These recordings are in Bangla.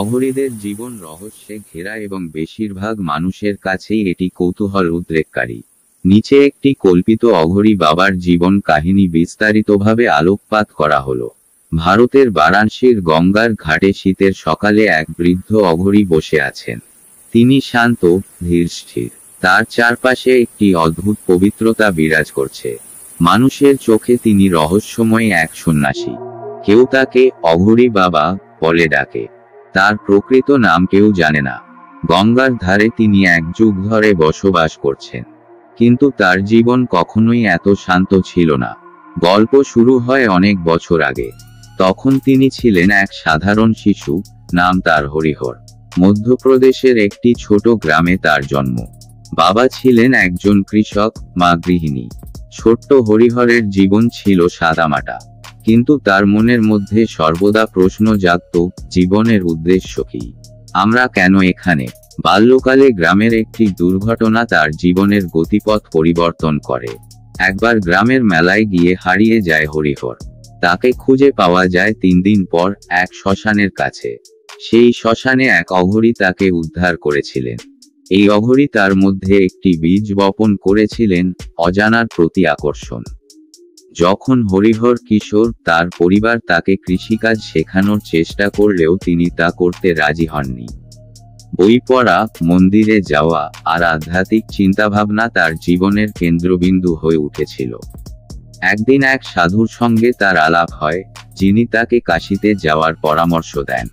অঘরীদের জীবন রহস্যে ঘেরা এবং বেশিরভাগ মানুষের কাছেই এটি কৌতূহল উদ্রেককারী। নিচে একটি কল্পিত অঘরী বাবার জীবন কাহিনী বিস্তারিতভাবে আলোকপাত করা হলো। ভারতের বারাণসীর গঙ্গার ঘাটে শীতের সকালে এক বৃদ্ধ অঘরী বসে আছেন। তিনি শান্ত, ধীরস্থির। তার চারপাশে একটি অদ্ভুত পবিত্রতা বিরাজ করছে। মানুষের চোখে তিনি রহস্যময় এক সন্ন্যাসী। কেউ তাকে অঘরী বাবা বলে ডাকে। তার প্রকৃত নাম কেউ জানে না। গঙ্গার ধারে তিনি এক যুগ ধরে বসবাস করছেন, কিন্তু তার জীবন কখনোই এত শান্ত ছিল না। গল্প শুরু হয় অনেক বছর আগে। তখন তিনি ছিলেন এক সাধারণ শিশু, নাম তার হরিহর। মধ্যপ্রদেশের একটি ছোট গ্রামে তার জন্ম। বাবা ছিলেন একজন কৃষক, মা গৃহিণী। ছোট্ট হরিহরের জীবন ছিল সাদামাটা, কিন্তু তার মনের মধ্যে সর্বদা প্রশ্ন জাগত, জীবনের উদ্দেশ্য কি? আমরা কেন এখানে? বাল্যকালে গ্রামের একটি দুর্ঘটনা তার জীবনের গতিপথ পরিবর্তন করে। একবার গ্রামের মেলায় গিয়ে হারিয়ে যায় হরিহর। তাকে খুঁজে পাওয়া যায় 3 দিন পর এক শ্মশানের কাছে। সেই শ্মশানে এক অঘরী তাকে উদ্ধার করেছিলেন। এই অঘরী তার মধ্যে একটি বীজ বপন করেছিলেন, অজানার প্রতি আকর্ষণ। যখন হরিহর কিশোর, তার পরিবার তাকে কৃষিকাজ শেখানোর চেষ্টা করলেও তিনি তা করতে রাজি হননি। বই পড়া, মন্দিরে যাওয়া আর আধ্যাত্মিক চিন্তাভাবনা তার জীবনের কেন্দ্রবিন্দু হয়ে উঠেছিল। একদিন এক সাধুর সঙ্গে তার আলাপ হয়, যিনি তাকে কাশীতে যাওয়ার পরামর্শ দেন।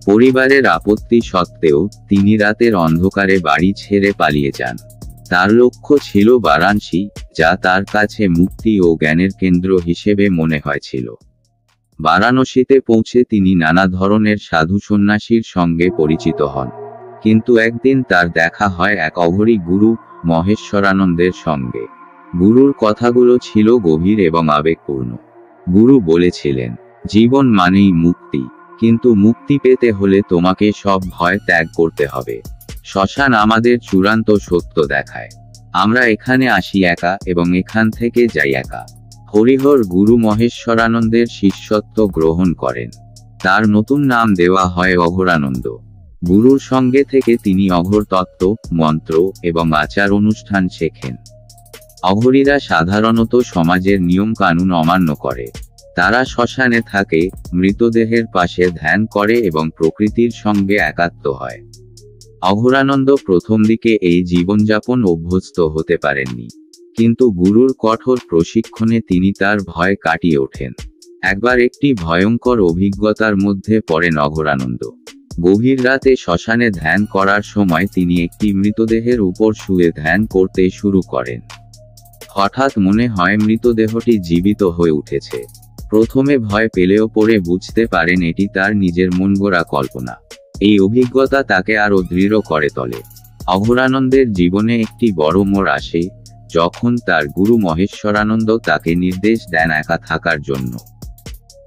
পরিবারের আপত্তি সত্ত্বেও তিনি রাতের অন্ধকারে বাড়ি ছেড়ে পালিয়ে যান। তার লক্ষ্য ছিল বারাণসী, যা তার কাছে মুক্তি ও জ্ঞানের কেন্দ্র হিসেবে মনে হয়েছিল। বারাণসীতে পৌঁছে তিনি নানা ধরনের সাধু সন্ন্যাসীর সঙ্গে পরিচিত হন। কিন্তু একদিন তার দেখা হয় এক অঘরী গুরু, মহেশ্বরানন্দের সঙ্গে। গুরুর কথাগুলো ছিল গভীর এবং আবেগপূর্ণ। গুরু বলেছিলেন, জীবন মানেই মুক্তি, কিন্তু মুক্তি পেতে হলে তোমাকে সব ভয় ত্যাগ করতে হবে। শ্মশান আমাদের চূড়ান্ত সত্য দেখায়। আমরা এখানে আসি একা এবং এখান থেকে যাই একা। হরিহর গুরু মহেশ্বরানন্দের শিষ্যত্ব গ্রহণ করেন। তার নতুন নাম দেওয়া হয় অঘরানন্দ। গুরুর সঙ্গে থেকে তিনি অঘর তত্ত্ব, মন্ত্র এবং আচার অনুষ্ঠান শেখেন। অঘরীরা সাধারণত সমাজের নিয়ম কানুন অমান্য করে। তারা শ্মশানে থাকে, মৃতদেহের পাশে ধ্যান করে এবং প্রকৃতির সঙ্গে একাত্ম হয়। অঘরানন্দ প্রথম দিকে এই জীবনযাপন অভ্যস্ত হতে পারেননি, কিন্তু গুরুর কঠোর প্রশিক্ষণে তিনি তার ভয় কাটিয়ে ওঠেন। একবার একটি ভয়ঙ্কর অভিজ্ঞতার মধ্যে পড়েন অঘরানন্দ। গভীর রাতে শ্মশানে ধ্যান করার সময় তিনি একটি মৃতদেহের উপর শুয়ে ধ্যান করতে শুরু করেন। হঠাৎ মনে হয় মৃতদেহটি জীবিত হয়ে উঠেছে। প্রথমে ভয় পেলেও পরে বুঝতে পারেন এটি তার নিজের মনগড়া কল্পনা। এই অভিজ্ঞতা তাকে আরো দৃঢ় করে তোলে। অঘরানন্দের জীবনে একটি বড় মোড় আসে, যখন তার গুরু মহেশ্বরানন্দ তাকে নির্দেশ দেন একা থাকার জন্য।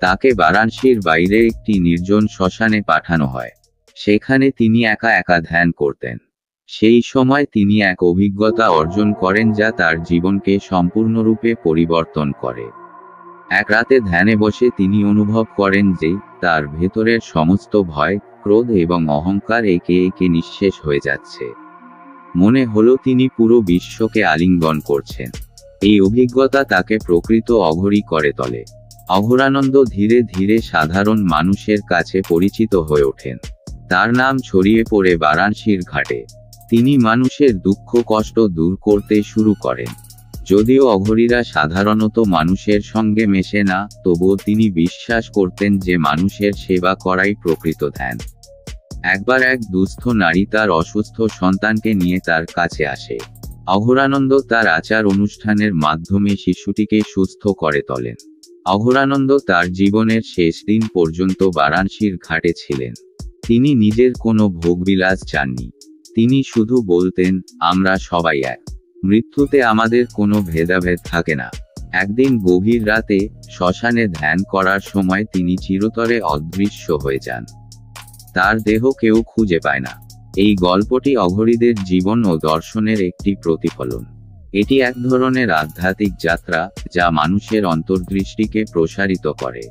তাকে বারাণসীর বাইরে একটি নির্জন শ্মশানে পাঠানো হয়। সেখানে তিনি একা একা ধ্যান করতেন। সেই সময় তিনি এক অভিজ্ঞতা অর্জন করেন যা তার জীবনকে সম্পূর্ণরূপে পরিবর্তন করে। এক রাতে ধ্যানে বসে তিনি অনুভব করেন যে তার ভেতরের সমস্ত ভয়, ক্রোধ এবং অহংকার একে একে নিঃশেষ হয়ে যাচ্ছে। মনে হলো তিনি পুরো বিশ্বকে আলিঙ্গন করছেন। এই অভিজ্ঞতা তাকে প্রকৃত অঘরী করে তোলে। অঘরানন্দ ধীরে ধীরে সাধারণ মানুষের কাছে পরিচিত হয়ে ওঠেন। তার নাম ছড়িয়ে পড়ে বারাণসীর ঘাটে। তিনি মানুষের দুঃখ কষ্ট দূর করতে শুরু করেন। যদিও অঘরীরা সাধারণত মানুষের সঙ্গে মেশে না, তবুও তিনি বিশ্বাস করতেন যে মানুষের সেবা করাই প্রকৃত ধ্যান। একবার এক দুস্থ নারী তার অসুস্থ সন্তানকে নিয়ে তার কাছে আসে। অঘরানন্দ তার আচার অনুষ্ঠানের মাধ্যমে শিশুটিকে সুস্থ করে তোলেন। অঘরানন্দ তার জীবনের শেষ দিন পর্যন্ত বারাণসীর ঘাটে ছিলেন। তিনি নিজের কোনো ভোগবিলাস চাননি। তিনি শুধু বলতেন, আমরা সবাই এক। মৃত্যুতে আমাদের কোনো ভেদাভেদ থাকে না। একদিন গভীর রাতে শ্মশানে ধ্যান করার সময় তিনি চিরতরে অদৃশ্য হয়ে যান। তার দেহ কেউ খুঁজে পায় না। এই গল্পটি অঘরীদের জীবন ও দর্শনের একটি প্রতিফলন। এটি এক ধরনের আধ্যাত্মিক যাত্রা, যা মানুষের অন্তর্দৃষ্টিকে প্রসারিত করে।